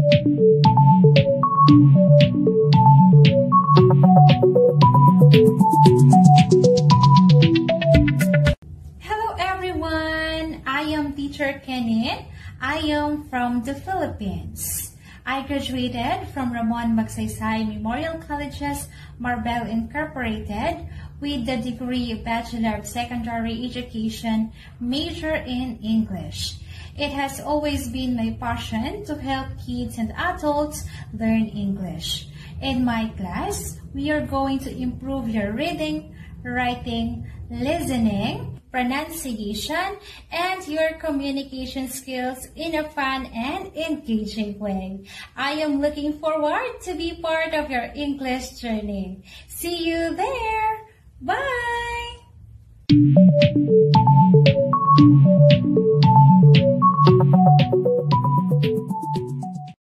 Hello everyone! I am Teacher Kenin. I am from the Philippines. I graduated from Ramon Magsaysay Memorial College's Marbel Incorporated with the degree Bachelor of Secondary Education, major in English. It has always been my passion to help kids and adults learn English. In my class, we are going to improve your reading, writing, listening, pronunciation, and your communication skills in a fun and engaging way. I am looking forward to be part of your English journey. See you there! Bye!